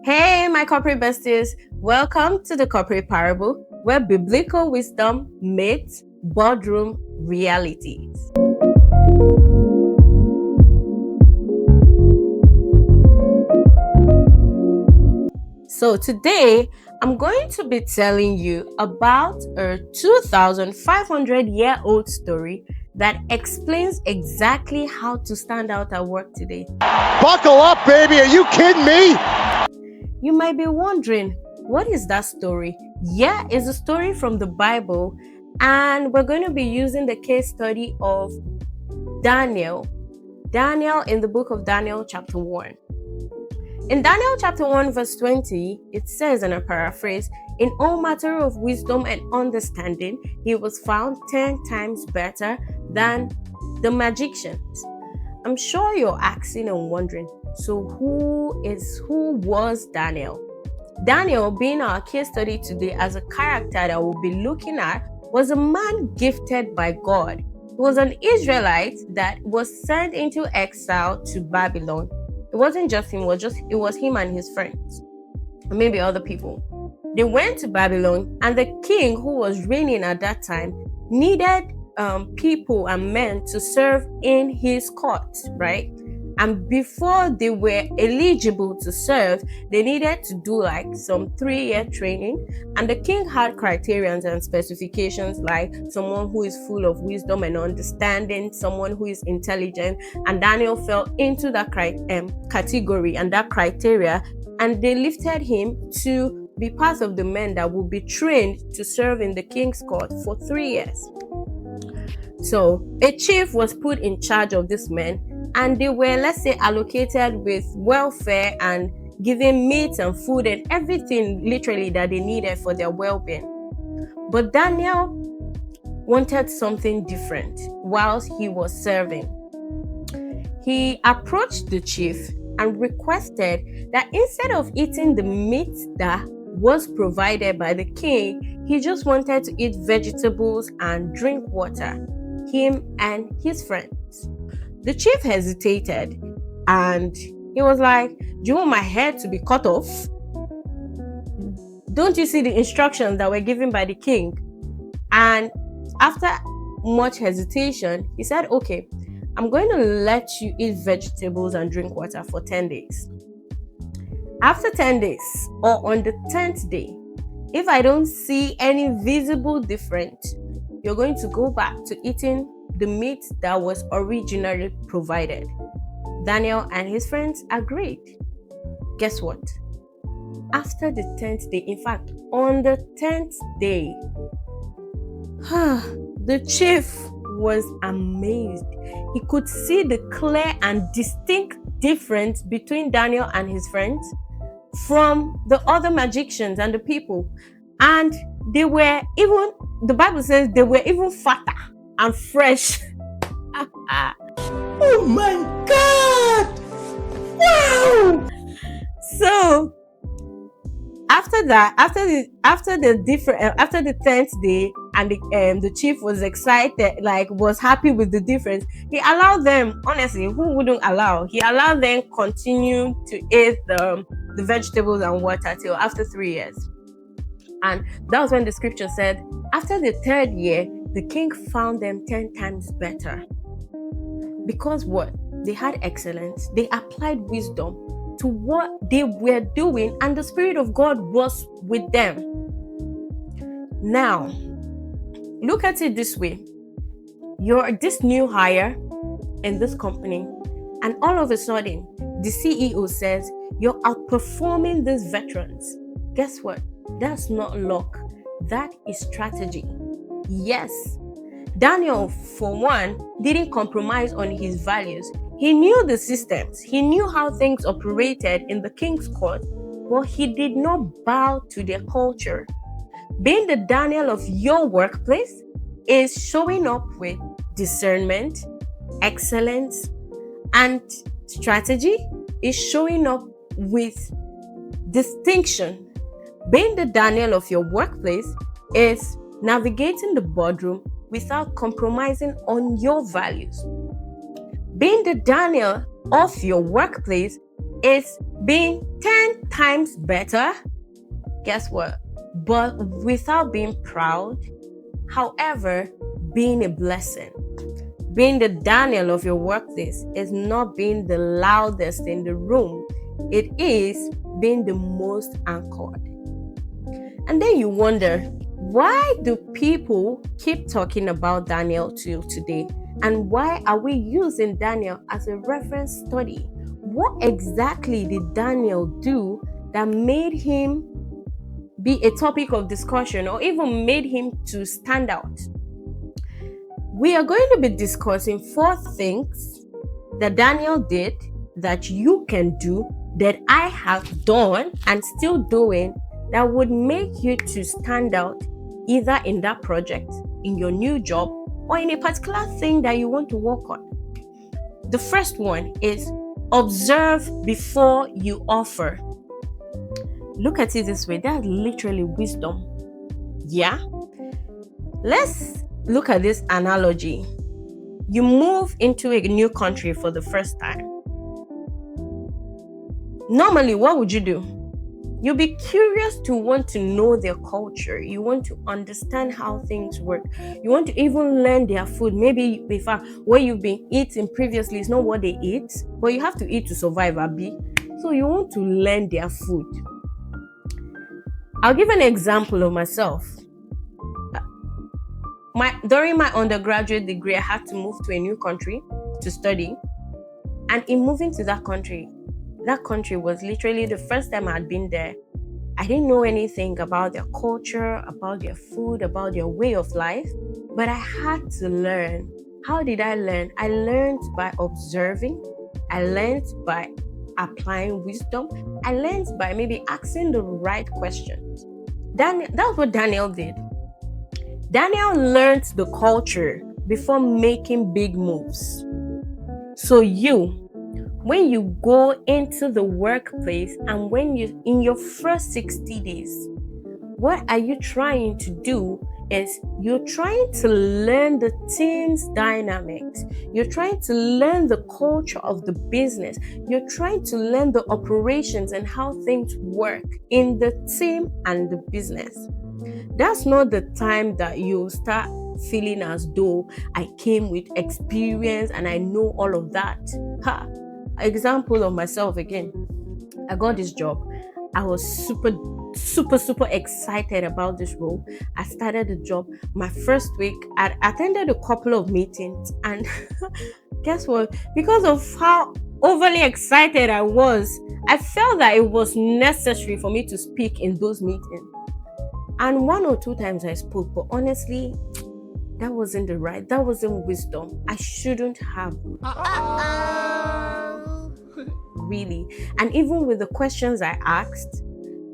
Hey, my corporate besties, welcome to the Corporate Parable, where biblical wisdom meets boardroom realities. So, today I'm going to be telling you about a 2,500-year-old story that explains exactly how to stand out at work today. Buckle up, baby. Are you kidding me? You might be wondering, what is that story? Yeah, it's a story from the Bible, and we're going to be using the case study of Daniel. Daniel in the book of Daniel, chapter 1. In Daniel chapter 1, verse 20, it says, and I paraphrase, "In all matter of wisdom and understanding, he was found 10 times better than the magicians." I'm sure you're asking and wondering, so who was Daniel? Daniel, being our case study today as a character that we'll be looking at, was a man gifted by God. He was an Israelite that was sent into exile to Babylon. It wasn't just him, it was him and his friends, and maybe other people. They went to Babylon, and the king who was reigning at that time needed people and men to serve in his court, right? And before they were eligible to serve, they needed to do like some 3-year training. And the king had criterions and specifications, like someone who is full of wisdom and understanding, someone who is intelligent. And Daniel fell into that category and that criteria. And they lifted him to be part of the men that will be trained to serve in the king's court for 3 years. So a chief was put in charge of these men, and they were, let's say, allocated with welfare and given meat and food and everything literally that they needed for their well-being. But Daniel wanted something different whilst he was serving. He approached the chief and requested that instead of eating the meat that was provided by the king, he just wanted to eat vegetables and drink water, him and his friends. The chief hesitated, and he was like, "Do you want my head to be cut off? Don't you see the instructions that were given by the king?" And after much hesitation, he said, "Okay, I'm going to let you eat vegetables and drink water for 10 days. After 10 days, or on the 10th day, if I don't see any visible difference, you're going to go back to eating the meat that was originally provided." Daniel and his friends agreed. Guess what? After the 10th day, in fact, on the 10th day, the chief was amazed. He could see the clear and distinct difference between Daniel and his friends from the other magicians and the people. And they were even, the Bible says, they were even fatter and fresh. Oh my God! Wow! So after that, after the 10th day, and the chief was excited, like was happy with the difference, he allowed them, honestly, who wouldn't allow? He allowed them continue to eat the vegetables and water till after 3 years. And that was when the scripture said, after the 3rd year, the king found them 10 times better. Because what? They had excellence. They applied wisdom to what they were doing, and the Spirit of God was with them. Now, look at it this way. You're this new hire in this company, and all of a sudden, the CEO says, "You're outperforming these veterans." Guess what? That's not luck. That is strategy. Yes. Daniel, for one, didn't compromise on his values. He knew the systems. He knew how things operated in the king's court, but he did not bow to their culture. Being the Daniel of your workplace is showing up with discernment, excellence, and strategy. Is showing up with distinction. Being the Daniel of your workplace is navigating the boardroom without compromising on your values. Being the Daniel of your workplace It's being 10 times better. Guess what? But without being proud, however, being a blessing. Being the Daniel of your workplace is not being the loudest in the room. It is being the most anchored. And then you wonder, why do people keep talking about Daniel till today? And why are we using Daniel as a reference study? What exactly did Daniel do that made him be a topic of discussion or even made him to stand out? We are going to be discussing 4 things that Daniel did that you can do, that I have done and still doing, that would make you to stand out either in that project, in your new job, or in a particular thing that you want to work on. The first one is observe before you offer. Look at it this way. That's literally wisdom. Yeah? Let's look at this analogy. You move into a new country for the first time. Normally, what would you do? You'll be curious to want to know their culture. You want to understand how things work. You want to even learn their food. Maybe in fact, what you've been eating previously is not what they eat, but you have to eat to survive, Abi. So you want to learn their food. I'll give an example of myself. During my undergraduate degree, I had to move to a new country to study. And in moving to that country was literally the first time I had been there. I didn't know anything about their culture, about their food, about their way of life, but I had to learn. How did I learn? I learned by observing. I learned by applying wisdom. I learned by maybe asking the right questions. That's what Daniel did. Daniel learned the culture before making big moves. So when you go into the workplace and when you in your first 60 days, what are you trying to do is you're trying to learn the team's dynamics. You're trying to learn the culture of the business. You're trying to learn the operations and how things work in the team and the business. That's not the time that you start feeling as though I came with experience and I know all of that. Example of myself again. I got this job. I was super excited about this role. I started the job. My first week, I attended a couple of meetings, and guess what? Because of how overly excited I was, I felt that it was necessary for me to speak in those meetings. And 1 or 2 times I spoke, but honestly, that wasn't wisdom. I shouldn't have. Really. And even with the questions I asked,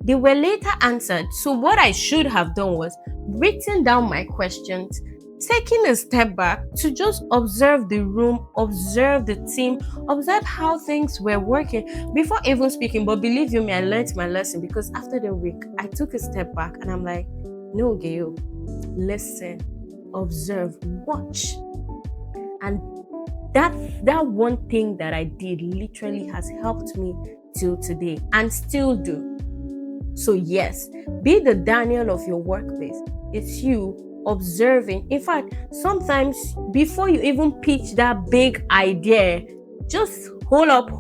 they were later answered. So what I should have done was written down my questions, taking a step back to just observe the room, observe the team, observe how things were working before even speaking. But believe you me, I learned my lesson, because after the week, I took a step back and I'm like, no, Gail, listen, observe, watch. And that one thing that I did literally has helped me till today and still do. So yes, be the Daniel of your workplace. It's you observing. In fact, sometimes before you even pitch that big idea, just hold up.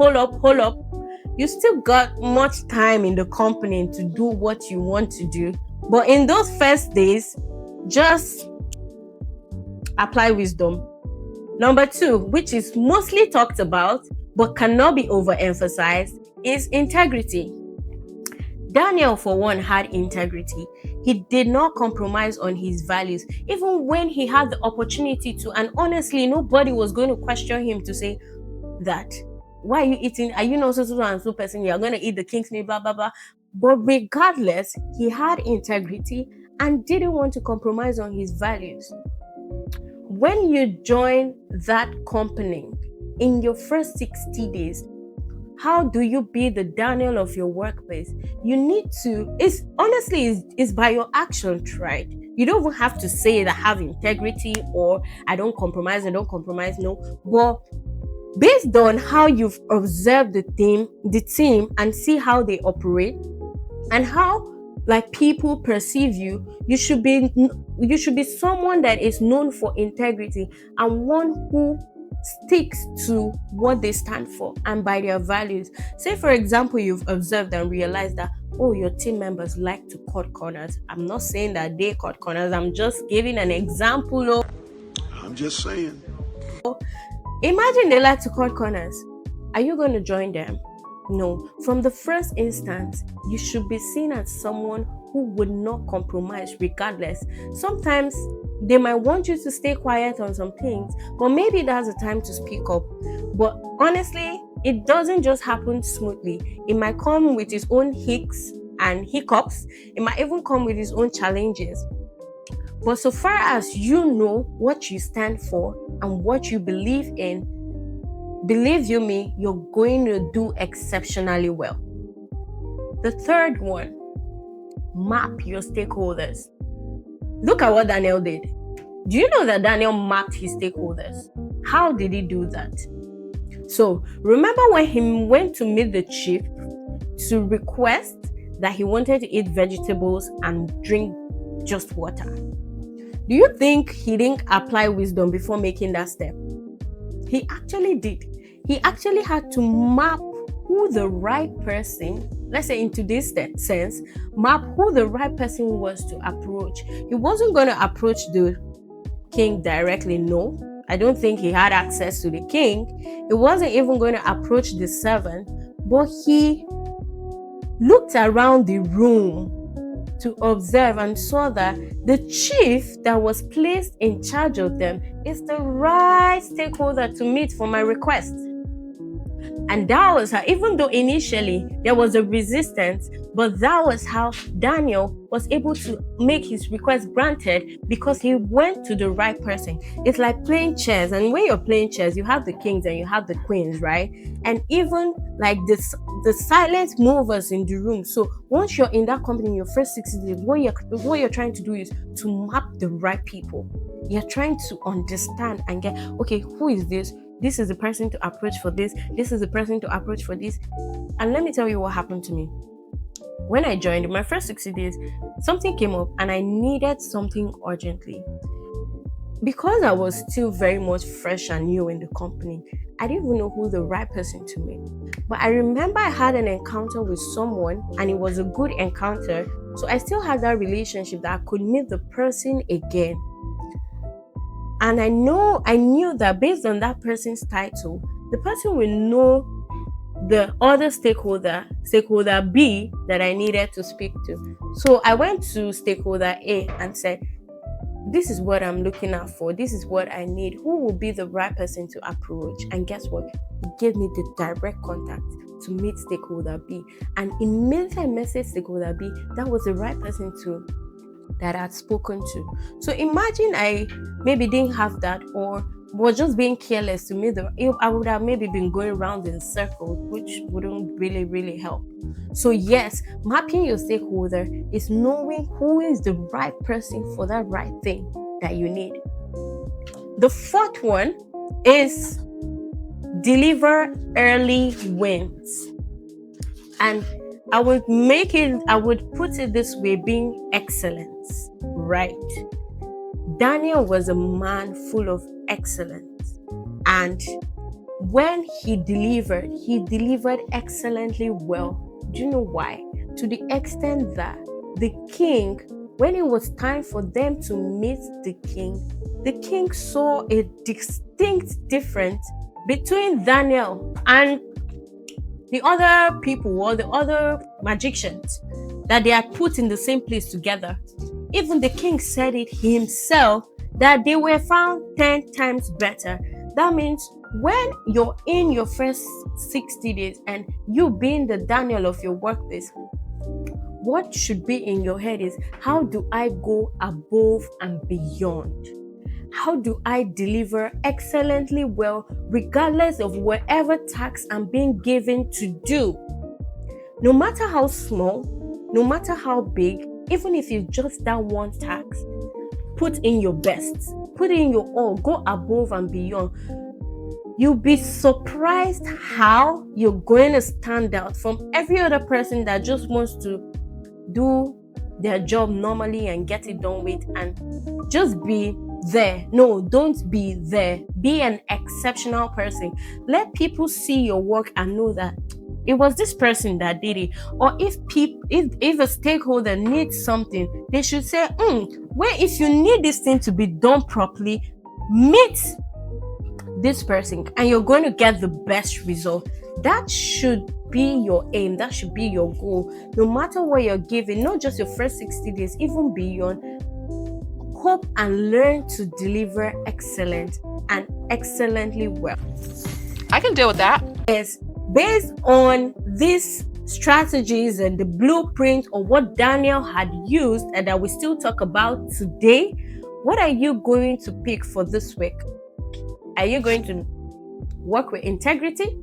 You still got much time in the company to do what you want to do. But in those first days, just apply wisdom. Number 2, which is mostly talked about but cannot be overemphasized, is integrity. Daniel, for one, had integrity. He did not compromise on his values, even when he had the opportunity to. And honestly, nobody was going to question him to say that, why are you eating? Are you not so and so person? You're going to eat the king's meat, blah, blah, blah. But regardless, he had integrity and didn't want to compromise on his values. When you join that company in your first 60 days, how do you be the Daniel of your workplace? You need to, it's by your actions, right? You don't even have to say that I have integrity or I don't compromise, no. But Based on how you've observed the team and see how they operate and how like people perceive you, you should be someone that is known for integrity and one who sticks to what they stand for and by their values. Say for example, you've observed and realized that, oh, your team members like to cut corners. I'm not saying that they cut corners, I'm just giving an example. I'm just saying. Imagine they like to cut corners. Are you going to join them? No. From the first instance, you should be seen as someone who would not compromise regardless. Sometimes they might want you to stay quiet on some things, but maybe that's the time to speak up. But honestly, it doesn't just happen smoothly. It might come with its own hicks and hiccups. It might even come with its own challenges. But so far as you know what you stand for and what you believe in, believe you me, you're going to do exceptionally well. The third one, map your stakeholders. Look at what Daniel did. Do you know that Daniel mapped his stakeholders? How did he do that? So remember when he went to meet the chief to request that he wanted to eat vegetables and drink just water? Do you think he didn't apply wisdom before making that step? He actually did. He actually had to map who the right person, let's say in today's sense, map who the right person was to approach. He wasn't going to approach the king directly, no. I don't think he had access to the king. He wasn't even going to approach the servant, but he looked around the room to observe and saw that the chief that was placed in charge of them is the right stakeholder to meet for my request. And that was how, even though initially there was a resistance, but that was how Daniel was able to make his request granted because he went to the right person. It's like playing chess, and when you're playing chess, you have the kings and you have the queens, right? And even like the silent movers in the room. So once you're in that company in your first 60 days, what you're trying to do is to map the right people. You're trying to understand and get, okay, who is this? This is the person to approach for this. This is the person to approach for this. And let me tell you what happened to me. When I joined, in my first 60 days, something came up and I needed something urgently. Because I was still very much fresh and new in the company, I didn't even know who the right person to meet. But I remember I had an encounter with someone and it was a good encounter. So I still had that relationship that I could meet the person again. And I knew that based on that person's title, the person will know the other stakeholder B that I needed to speak to. So I went to stakeholder A and said, this is what I'm looking out for. This is what I need. Who will be the right person to approach? And guess what? He gave me the direct contact to meet stakeholder B. And immediately I messaged stakeholder B. That was the right person that I had spoken to. So imagine I maybe didn't have that or was just being careless to me. I would have maybe been going around in circles, which wouldn't really help. So yes, mapping your stakeholder is knowing who is the right person for that right thing that you need. The fourth one is deliver early wins. And I would put it this way, being excellence, right? Daniel was a man full of excellence. And when he delivered excellently well. Do you know why? To the extent that the king, when it was time for them to meet the king saw a distinct difference between Daniel and the other people or the other magicians that they had put in the same place together. Even the king said it himself that they were found 10 times better. That means when you're in your first 60 days and you being the Daniel of your workplace, what should be in your head is, how do I go above and beyond? How do I deliver excellently well, regardless of whatever task I'm being given to do? No matter how small, no matter how big, even if it's just that one task, put in your best, put in your all, go above and beyond. you'll be surprised how you're going to stand out from every other person that just wants to do their job normally and get it done with and just be there. No, don't be there. Be an exceptional person. Let people see your work and know that it was this person that did it. Or if a stakeholder needs something, they should say, well, if you need this thing to be done properly, meet this person and you're going to get the best result. That should be your aim. That should be your goal. No matter what you're giving, not just your first 60 days, even beyond, hope and learn to deliver excellent and excellently well. I can deal with that. Yes, based on these strategies and the blueprint of what Daniel had used and that we still talk about today, what are you going to pick for this week? Are you going to work with integrity?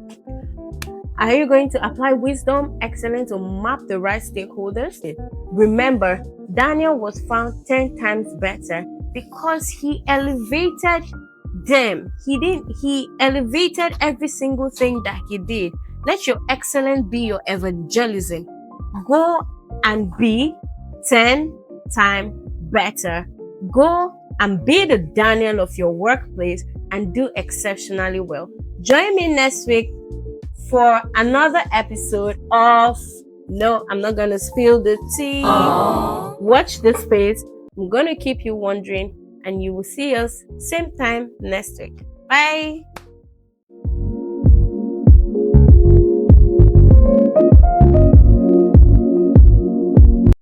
Are you going to apply wisdom, excellence, or map the right stakeholders? Remember, Daniel was found 10 times better because he elevated them. He elevated every single thing that he did. Let your excellence be your evangelism. Go and be 10 times better. Go and be the Daniel of your workplace and do exceptionally well. Join me next week for another episode of No, I'm not gonna spill the tea. Aww. Watch this space. I'm gonna keep you wondering, and you will see us same time next week. Bye.